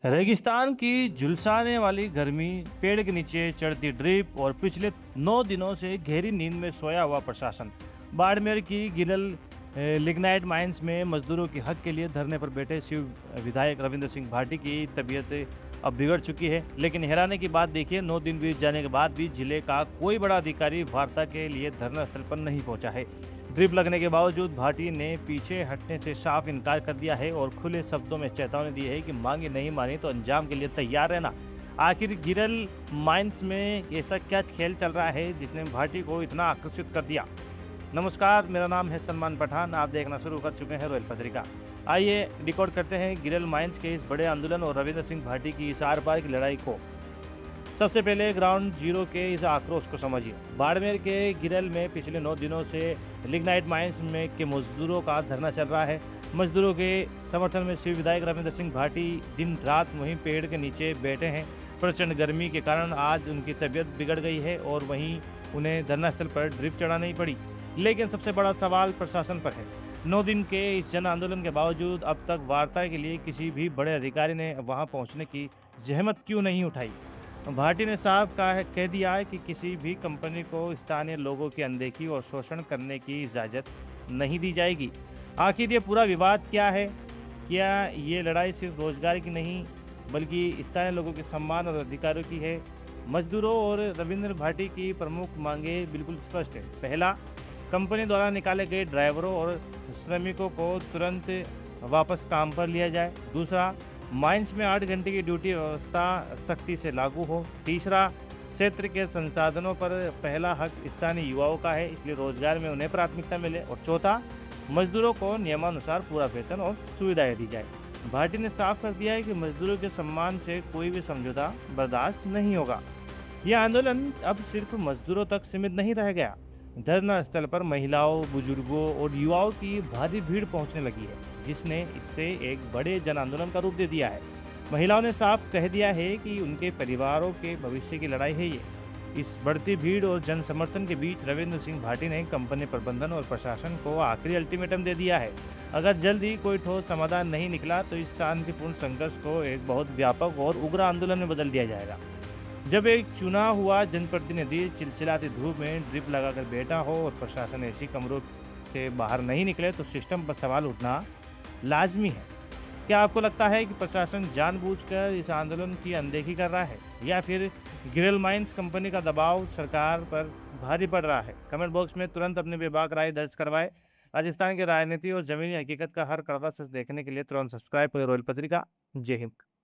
रेगिस्तान की झुलसाने वाली गर्मी, पेड़ के नीचे चढ़ती ड्रिप और पिछले 9 दिनों से गहरी नींद में सोया हुआ प्रशासन। बाड़मेर की गिरल लिग्नाइट माइंस में मजदूरों के हक के लिए धरने पर बैठे शिव विधायक रविंद्र सिंह भाटी की तबीयत अब बिगड़ चुकी है। लेकिन हैरानी की बात देखिए, 9 दिन बीत जाने के बाद भी जिले का कोई बड़ा अधिकारी वार्ता के लिए धरना स्थल पर नहीं पहुंचा है। ड्रिप लगने के बावजूद भाटी ने पीछे हटने से साफ इनकार कर दिया है और खुले शब्दों में चेतावनी दी है कि मांगे नहीं मानी तो अंजाम के लिए तैयार रहना। आखिर गिरल माइंस में ऐसा क्या खेल चल रहा है जिसने भाटी को इतना आकर्षित कर दिया। नमस्कार, मेरा नाम है सलमान पठान। आप देखना शुरू कर चुके हैं रॉयल पत्रिका। आइए रिकॉर्ड करते हैं गिरल माइंस के इस बड़े आंदोलन और रविंद्र सिंह भाटी की इस आर पार की लड़ाई को। सबसे पहले ग्राउंड जीरो के इस आक्रोश को समझिए। बाड़मेर के गिरल में पिछले 9 दिनों से लिग्नाइट माइंस में के मजदूरों का धरना चल रहा है। मजदूरों के समर्थन में शिव विधायक रविंद्र सिंह भाटी दिन रात वहीं पेड़ के नीचे बैठे हैं। प्रचंड गर्मी के कारण आज उनकी तबीयत बिगड़ गई है और वहीं उन्हें धरना स्थल पर ड्रिप चढ़ानी पड़ी। लेकिन सबसे बड़ा सवाल प्रशासन पर है। 9 दिन के इस जन आंदोलन के बावजूद अब तक वार्ता के लिए किसी भी बड़े अधिकारी ने वहां पहुंचने की जहमत क्यों नहीं उठाई। भाटी ने साफ कह दिया है कि किसी भी कंपनी को स्थानीय लोगों की अनदेखी और शोषण करने की इजाज़त नहीं दी जाएगी। आखिर ये पूरा विवाद क्या है? क्या ये लड़ाई सिर्फ रोजगार की नहीं बल्कि स्थानीय लोगों के सम्मान और अधिकारों की है? मजदूरों और रविंद्र भाटी की प्रमुख मांगे बिल्कुल स्पष्ट है। पहला, कंपनी द्वारा निकाले गए ड्राइवरों और श्रमिकों को तुरंत वापस काम पर लिया जाए। दूसरा, माइंस में 8 घंटे की ड्यूटी व्यवस्था सख्ती से लागू हो। तीसरा, क्षेत्र के संसाधनों पर पहला हक स्थानीय युवाओं का है, इसलिए रोजगार में उन्हें प्राथमिकता मिले। और चौथा, मजदूरों को नियमानुसार पूरा वेतन और सुविधाएं दी जाए। भाटी ने साफ कर दिया है कि मजदूरों के सम्मान से कोई भी समझौता बर्दाश्त नहीं होगा। यह आंदोलन अब सिर्फ मजदूरों तक सीमित नहीं रह गया। धरना स्थल पर महिलाओं, बुजुर्गों और युवाओं की भारी भीड़ पहुंचने लगी है, जिसने इससे एक बड़े जन आंदोलन का रूप दे दिया है। महिलाओं ने साफ कह दिया है कि उनके परिवारों के भविष्य की लड़ाई है ये। इस बढ़ती भीड़ और जन समर्थन के बीच रविंद्र सिंह भाटी ने कंपनी प्रबंधन और प्रशासन को आखिरी अल्टीमेटम दे दिया है। अगर जल्द ही कोई ठोस समाधान नहीं निकला तो इस शांतिपूर्ण संघर्ष को एक बहुत व्यापक और उग्र आंदोलन में बदल दिया जाएगा। जब एक चुना हुआ जनप्रतिनिधि चिलचिलाती धूप में ड्रिप लगाकर बैठा हो और प्रशासन ऐसी कमरों से बाहर नहीं निकले तो सिस्टम पर सवाल उठना लाजमी है। क्या आपको लगता है कि प्रशासन जानबूझकर इस आंदोलन की अनदेखी कर रहा है या फिर गिरल माइंस कंपनी का दबाव सरकार पर भारी पड़ रहा है? कमेंट बॉक्स में तुरंत अपनी बेबाक राय दर्ज करवाएं। राजस्थान की राजनीति और जमीनी हकीकत का हर कड़वा सच देखने के लिए तुरंत सब्सक्राइब करें रॉयल पत्रिका। जय हिंद।